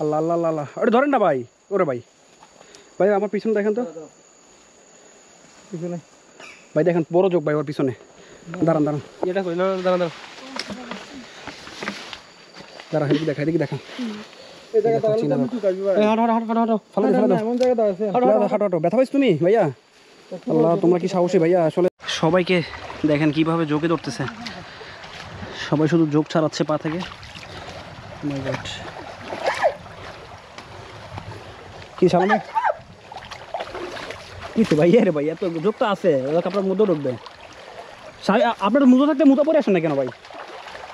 আল্লাহ আল্লাহ আল্লাহ, ওটা ধরেন না ভাই। ওরে ভাই, ভাই আমার পিছনে দেখেন তো, পিছনে ভাই দেখেন বড় যোগ ভাই ওর পিছনে। দাঁড়ান দাঁড়ান এটা কই, দাঁড়ান দাঁড়ান দাঁড়ান, এদিকে দেখা, এদিকে দেখা। এই জায়গা দাঁড়ালে তো মুটু কাটবি ভাই। হাঁটো হাঁটো হাঁটো হাঁটো, ফালো দে, ফালো দে। এমন জায়গা দাঁড়াছে। হাঁটো হাঁটো, ব্যথা পাইছ তুমি ভাইয়া? আল্লাহ, তোমরা কি সাহসী ভাইয়া আসলে। সবাইকে দেখেন কিভাবে যোগে ধরতেছে, সবাই শুধু যোগ ছাড়াচ্ছে পা থেকে। মাই গড, কি সামনে কি তো ভাইয়া রে ভাইয়া, তো যোগ তো আছে, আপনার মুদো ঢুকবে। আপনার মুদো থাকতে মুদো পরে আসেন না কেন ভাই?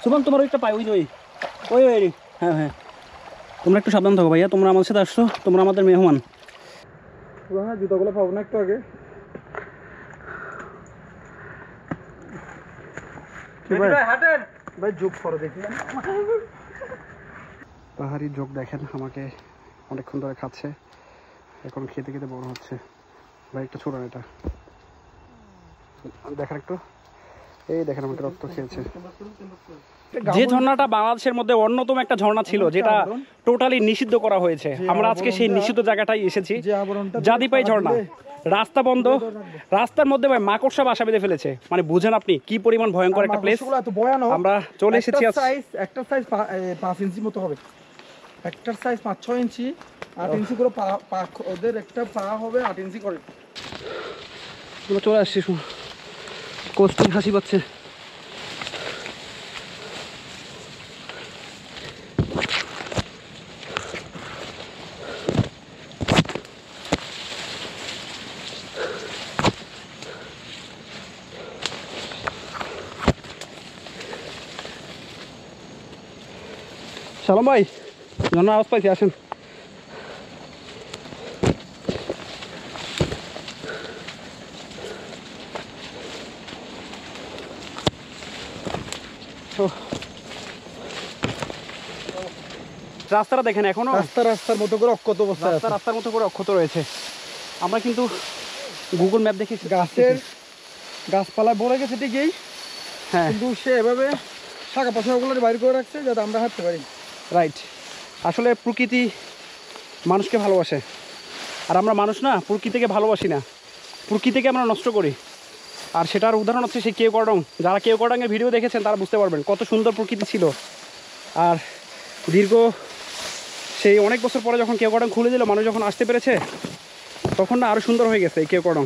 শুভম তোমার ওইটা পাই, ওই ওই ওই ওই হ্যাঁ হ্যাঁ, তোমরা একটু সাবধান থাকো ভাইয়া, তোমরা আমার সাথে আসছো, তোমরা আমাদের মেহমান। হ্যাঁ, জুতাগুলো পাবো না একটু আগে? ভাই যোগ করে দেখি। পাহাড়ি যোগ দেখেন আমাকে অনেকক্ষণ ধরে খাচ্ছে, এখন খেতে খেতে বড় হচ্ছে। ভাই একটু ছোট এটা দেখেন একটু, এই দেখেন আমাকে রক্ত খেয়েছে। যে ঝর্ণাটা বাংলাদেশের মধ্যে অন্যতম একটা ঝর্ণা ছিল, যেটা টোটালি নিষিদ্ধ করা হয়েছে, আমরা আজকে সেই নিষিদ্ধ জায়গাটাই এসেছি, জাদিপাই ঝর্ণা। রাস্তা বন্ধ, রাস্তার মধ্যে ভাই মাকড়সা বাসা বেঁধে ফেলেছে, মানে বুঝেন আপনি কি পরিমাণ ভয়ঙ্কর একটা প্লেস। আমরা চলে এসেছি, একটা সাইজ 5 ইঞ্চি মতো হবে, একটার সাইজ 5-6 ইঞ্চি, 8 ইঞ্চি করে পা, ওদের একটা পা হবে 8 ইঞ্চি করে। চলে আসছি, কষ্ট হাসি পাচ্ছে। সালাম ভাই, ঝর্ণার আওয়াজ পাইছি, আসেন। রাস্তাটা দেখেন এখনো রাস্তার মতো করে অক্ষত অবস্থা, রাস্তার মতো করে অক্ষত রয়েছে। আমরা কিন্তু গুগল ম্যাপ দেখেছি, গাছপালায় ভরে গেছে ঠিকই, হ্যাঁ, কিন্তু সে এভাবে শাখা পোশাকগুলো বাইর করে রাখছে যাতে আমরা হাঁটতে পারি। রাইট। আসলে প্রকৃতি মানুষকে ভালোবাসে, আর আমরা মানুষ না প্রকৃতিকে ভালোবাসি না, প্রকৃতিকে আমরা নষ্ট করি। আর সেটার উদাহরণ হচ্ছে সেই কেওক্রাডং। যারা কেওক্রাডংয়ের ভিডিও দেখেছেন তারা বুঝতে পারবেন কত সুন্দর প্রকৃতি ছিল। আর দীর্ঘ সেই অনেক বছর পরে যখন কেওক্রাডং খুলে দিল, মানুষ যখন আসতে পেরেছে, তখন না আরও সুন্দর হয়ে গেছে এই কেওক্রাডং।